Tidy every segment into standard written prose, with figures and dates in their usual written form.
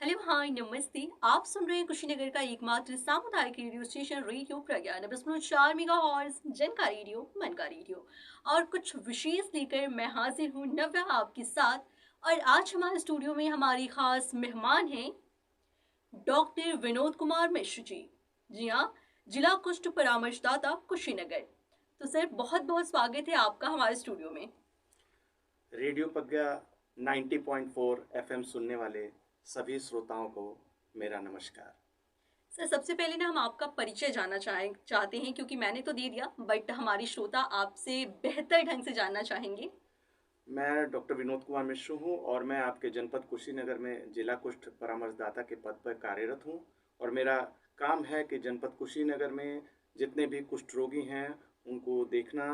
Hello hi नमस्ते। आप सुन रहे हैं कुशीनगर का एकमात्र सामुदायिक रेडियो स्टेशन रेडियो प्रज्ञा 90.4 मेगाहर्ट्ज जन का रेडियो मन का रेडियो। और कुछ विशेष लेकर मैं हाजिर हूँ नव्या आपके साथ। और आज हमारे स्टूडियो में हमारी खास मेहमान हैं डॉक्टर विनोद कुमार मिश्र जी। जी हाँ, जिला कुष्ठ परामर्शदाता कुशीनगर। तो सर बहुत बहुत स्वागत है आपका हमारे स्टूडियो में। रेडियो प्रज्ञा 90.4 एफएम सुनने वाले सभी श्रोताओं को मेरा नमस्कार। सर सबसे पहले ना हम आपका परिचय जानना चाहते हैं, क्योंकि मैंने तो दे दिया बट हमारी श्रोता आपसे बेहतर ढंग से जानना चाहेंगे। मैं डॉक्टर विनोद कुमार मिश्र हूँ और मैं आपके जनपद कुशीनगर में जिला कुष्ठ परामर्शदाता के पद पर कार्यरत हूँ। और मेरा काम है कि जनपद कुशीनगर में जितने भी कुष्ठ रोगी हैं उनको देखना,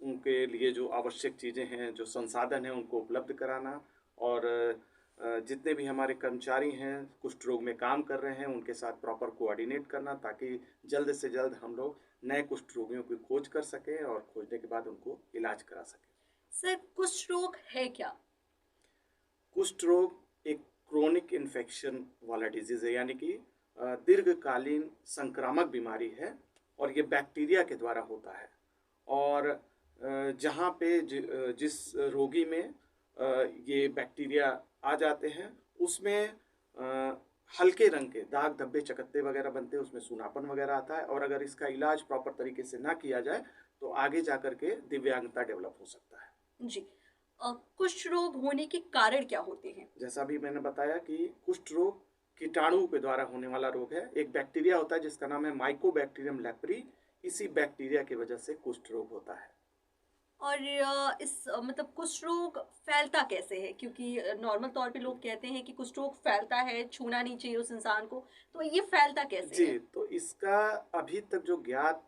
उनके लिए जो आवश्यक चीज़ें हैं, जो संसाधन हैं, उनको उपलब्ध कराना। और जितने भी हमारे कर्मचारी हैं कुष्ठ रोग में काम कर रहे हैं उनके साथ प्रॉपर कोऑर्डिनेट करना, ताकि जल्द से जल्द हम लोग नए कुष्ठ रोगियों की खोज कर सकें और खोजने के बाद उनको इलाज करा सकें। सर कुष्ठ रोग है क्या? कुष्ठ रोग एक क्रोनिक इन्फेक्शन वाला डिजीज है, यानी कि दीर्घकालीन संक्रामक बीमारी है और ये बैक्टीरिया के द्वारा होता है। और जहाँ पे जिस रोगी में ये बैक्टीरिया आ जाते हैं उसमें हल्के रंग के दाग धब्बे चकत्ते वगैरह बनते हैं, उसमें सूनापन वगैरह आता है। और अगर इसका इलाज प्रॉपर तरीके से ना किया जाए तो आगे जा कर के दिव्यांगता डेवलप हो सकता है। जी। कुष्ठ रोग होने के कारण क्या होते हैं? जैसा भी मैंने बताया कि कुष्ठ रोग कीटाणु के द्वारा होने वाला रोग है। एक बैक्टीरिया होता है जिसका नाम है माइकोबैक्टीरियम लेप्री। इसी बैक्टीरिया की वजह से कुष्ठ रोग होता है। और मतलब कुष्ठ रोग फैलता कैसे है? क्योंकि नॉर्मल तौर पे लोग कहते हैं कि कुष्ठ रोग फैलता है, छूना नहीं चाहिए उस इंसान को। तो ये फैलता कैसे जी, है? तो इसका अभी तक जो ज्ञात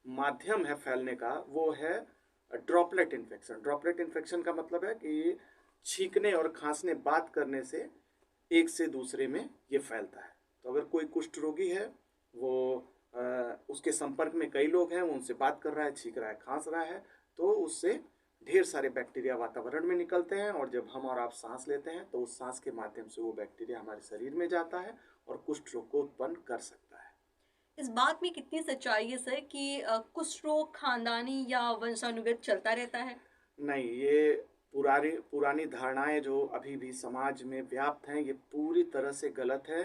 माध्यम है फैलने का वो है ड्रॉपलेट इन्फेक्शन। ड्रॉपलेट इन्फेक्शन का मतलब है कि छींकने और खांसने बात करने से एक से दूसरे में ये फैलता है। तो अगर कोई कुष्ठ रोगी है, वो उसके संपर्क में कई लोग हैं, वो उनसे बात कर रहा है, छींक रहा है, खांस रहा है, तो उससे ढेर सारे बैक्टीरिया वातावरण में निकलते हैं। और जब हम और आप सांस लेते हैं तो उस सांस के माध्यम से वो बैक्टीरिया हमारे शरीर में जाता है और कुष्ठ रोग को उत्पन्न कर सकता है। इस बात में कितनी सच्चाई है सर कि कुष्ठ रोग खानदानी या वंशानुगत चलता रहता है? नहीं, ये पुरानी पुरानी धारणाएं जो अभी भी समाज में व्याप्त हैं ये पूरी तरह से गलत है।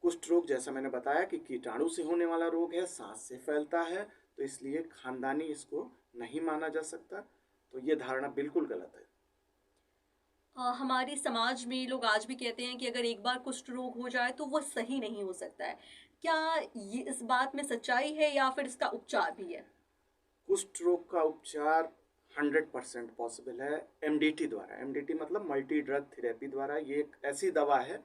कुष्ठ रोग जैसा मैंने बताया कि कीटाणु से होने वाला रोग है, सांस से फैलता है, तो इसलिए खानदानी इसको नहीं माना जा सकता। तो ये धारणा बिल्कुल गलत है। हमारे समाज में लोग आज भी कहते हैं कि अगर एक बार कुष्ठ रोग हो जाए तो वो सही नहीं हो सकता है। क्या ये इस बात में सच्चाई है या फिर इसका उपचार भी है? कुष्ठ रोग का उपचार 100% पॉसिबल है एमडीटी द्वारा। एमडीटी मतलब मल्टी ड्रग थेरेपी द्वारा। ये एक ऐसी दवा है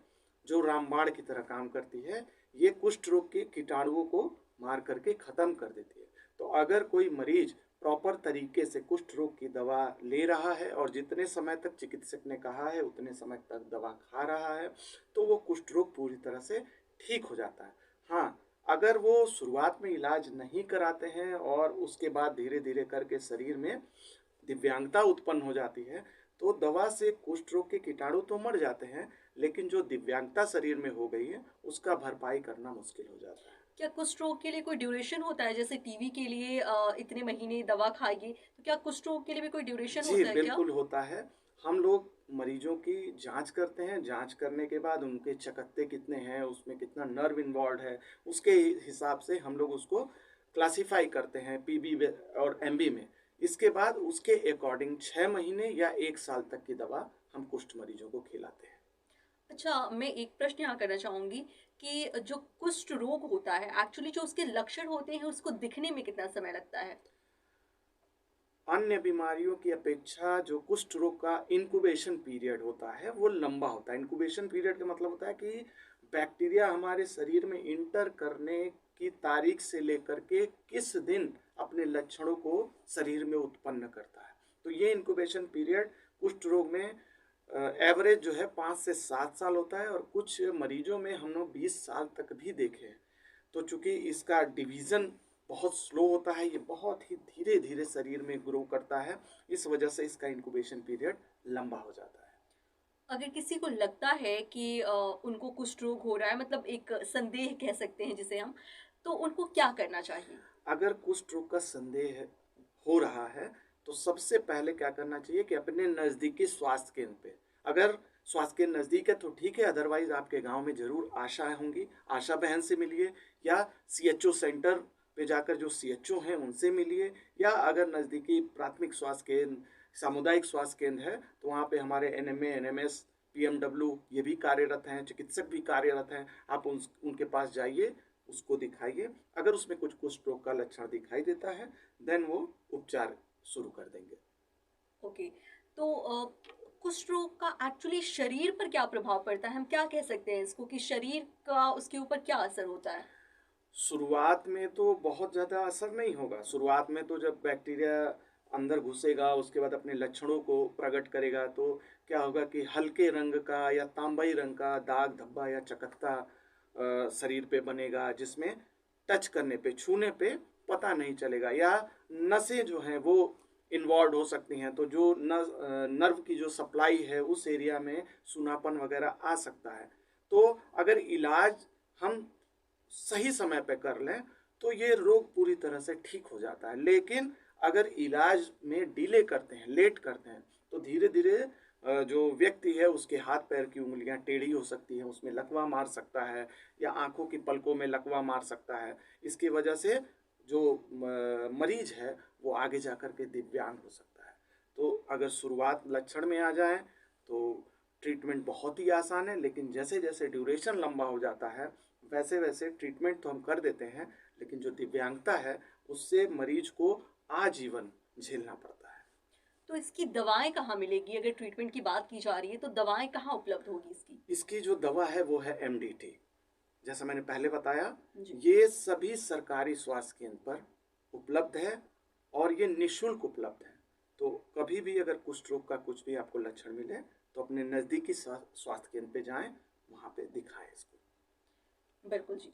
जो रामबाण की तरह काम करती है। ये कुष्ठ रोग के कीटाणुओं को मार करके ख़त्म कर देती है। तो अगर कोई मरीज प्रॉपर तरीके से कुष्ठ रोग की दवा ले रहा है और जितने समय तक चिकित्सक ने कहा है उतने समय तक दवा खा रहा है तो वो कुष्ठ रोग पूरी तरह से ठीक हो जाता है। हाँ, अगर वो शुरुआत में इलाज नहीं कराते हैं और उसके बाद धीरे धीरे करके शरीर में दिव्यांगता उत्पन्न हो जाती है तो दवा से कुष्ठ रोग के कीटाणु तो मर जाते हैं, लेकिन जो दिव्यांगता शरीर में हो गई है उसका भरपाई करना मुश्किल हो जाता है। क्या कुष्ठ रोग के लिए कोई ड्यूरेशन होता है? जैसे टीबी के लिए इतने महीने दवा खाइए, तो क्या कुष्ठ रोग के लिए भी कोई ड्यूरेशन जी, होता है क्या? बिल्कुल होता है। हम लोग मरीजों की जांच करते हैं, जांच करने के बाद उनके चकत्ते कितने हैं, उसमें कितना नर्व इन्वॉल्व है, उसके हिसाब से हम लोग उसको क्लासिफाई करते हैं पीबी और एमबी में। इसके बाद उसके अकॉर्डिंग 6 महीने या 1 साल तक की दवा हम कुष्ठ मरीजों को खिलाते हैं। अच्छा, मैं एक प्रश्न यहाँ करना चाहूंगी कि जो कुष्ठ रोग होता है, एक्चुअली जो उसके लक्षण होते हैं उसको दिखने में कितना समय लगता है? अन्य बीमारियों की अपेक्षा जो कुष्ठ रोग का इंक्यूबेशन पीरियड होता है वो लंबा होता है। इंक्यूबेशन पीरियड का मतलब होता है कि बैक्टीरिया हमारे शरीर में इंटर करने की तारीख से लेकर के किस दिन अपने लक्षणों को शरीर में उत्पन्न करता है। तो ये इंक्यूबेशन पीरियड कुष्ठ रोग में एवरेज जो है 5 से 7 साल होता है और कुछ मरीजों में हम लोग 20 साल तक भी देखे हैं। तो चूंकि इसका डिवीज़न बहुत स्लो होता है, ये बहुत ही धीरे धीरे शरीर में ग्रो करता है, इस वजह से इसका इंक्यूबेशन पीरियड लंबा हो जाता है। अगर किसी को लगता है कि उनको कुष्ठ रोग हो रहा है, मतलब एक संदेह कह सकते हैं जिसे हम, तो उनको क्या करना चाहिए? अगर कुष्ठ रोग का संदेह हो रहा है, तो सबसे पहले क्या करना चाहिए कि अपने नज़दीकी स्वास्थ्य केंद्र पे, अगर स्वास्थ्य केंद्र नज़दीक है तो ठीक है, अदरवाइज़ आपके गाँव में ज़रूर आशाएँ होंगी, आशा बहन से मिलिए या सीएचओ सेंटर पे जाकर जो सीएचओ हैं उनसे मिलिए, या अगर नज़दीकी प्राथमिक स्वास्थ्य केंद्र, सामुदायिक स्वास्थ्य केंद्र है, तो वहाँ पे हमारे एनएमए, एनएमएस, पीएमडब्ल्यू ये भी कार्यरत हैं, चिकित्सक भी कार्यरत हैं, आप उनके पास जाइए, उसको दिखाइए। अगर उसमें कुछ कुष्ठ रोग का लक्षण दिखाई देता है, देन वो उपचार शुरू कर देंगे। ओके। तो कुष्ठ रोग का एक्चुअली शरीर पर क्या प्रभाव पड़ता है? हम क्या कह सकते हैं इसको कि शरीर का उसके ऊपर क्या असर होता है? शुरुआत में तो बहुत ज़्यादा असर नहीं होगा। शुरुआत में तो जब बैक्टीरिया अंदर घुसेगा, उसके बाद अपने लक्षणों को प्रकट करेगा, तो क्या होगा कि हल्के रंग का या तांबई रंग का दाग धब्बा या चकत्ता शरीर पे बनेगा, जिसमें टच करने पे, छूने पे पता नहीं चलेगा, या नसें जो हैं वो इन्वॉल्व हो सकती हैं, तो जो नर्व की जो सप्लाई है उस एरिया में सूनापन वगैरह आ सकता है। तो अगर इलाज हम सही समय पे कर लें तो ये रोग पूरी तरह से ठीक हो जाता है। लेकिन अगर इलाज में डिले करते हैं, लेट करते हैं, तो धीरे धीरे जो व्यक्ति है उसके हाथ पैर की उंगलियां टेढ़ी हो सकती हैं, उसमें लकवा मार सकता है, या आंखों की पलकों में लकवा मार सकता है। इसकी वजह से जो मरीज है वो आगे जा कर के दिव्यांग हो सकता है। तो अगर शुरुआत लक्षण में आ जाए तो ट्रीटमेंट बहुत ही आसान है, लेकिन जैसे जैसे ड्यूरेशन लंबा हो जाता है वैसे वैसे ट्रीटमेंट तो हम कर देते हैं, लेकिन जो दिव्यांगता है उससे मरीज को आजीवन झेलना पड़ता है। तो इसकी दवाएँ कहाँ मिलेगी? अगर ट्रीटमेंट की बात की जा रही है, तो दवाएँ कहाँ उपलब्ध होगी इसकी? इसकी जो दवा है वो है एमडीटी। जैसा मैंने पहले बताया, जी। ये सभी सरकारी स्वास्थ्य केंद्र पर उपलब्ध है और ये निःशुल्क उपलब्ध है। तो कभी भी अगर कुष्ठ रोग का कुछ भी आपको लक्षण मिले तो अपने नज़दीकी स्वास्थ्य केंद्र पे जाएं, वहाँ पे दिखाएं इसको। बिल्कुल जी।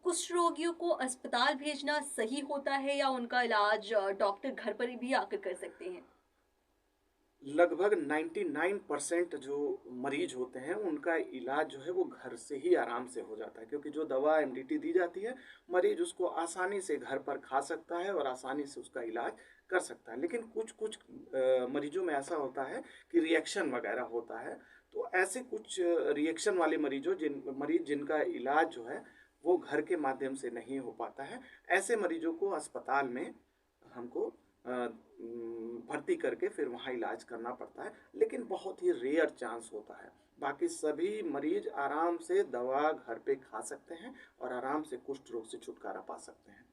कुष्ठ रोगियों को अस्पताल भेजना सही होता है या उनका इलाज डॉक्टर घर पर भी आकर कर सकते हैं? लगभग 99% जो मरीज होते हैं उनका इलाज जो है वो घर से ही आराम से हो जाता है, क्योंकि जो दवा एमडीटी दी जाती है मरीज उसको आसानी से घर पर खा सकता है और आसानी से उसका इलाज कर सकता है। लेकिन कुछ कुछ मरीजों में ऐसा होता है कि रिएक्शन वगैरह होता है, तो ऐसे कुछ रिएक्शन वाले मरीज जिनका इलाज जो है वो घर के माध्यम से नहीं हो पाता है, ऐसे मरीजों को अस्पताल में हमको भर्ती करके फिर वहाँ इलाज करना पड़ता है, लेकिन बहुत ही रेयर चांस होता है। बाकी सभी मरीज आराम से दवा घर पे खा सकते हैं और आराम से कुष्ठ रोग से छुटकारा पा सकते हैं।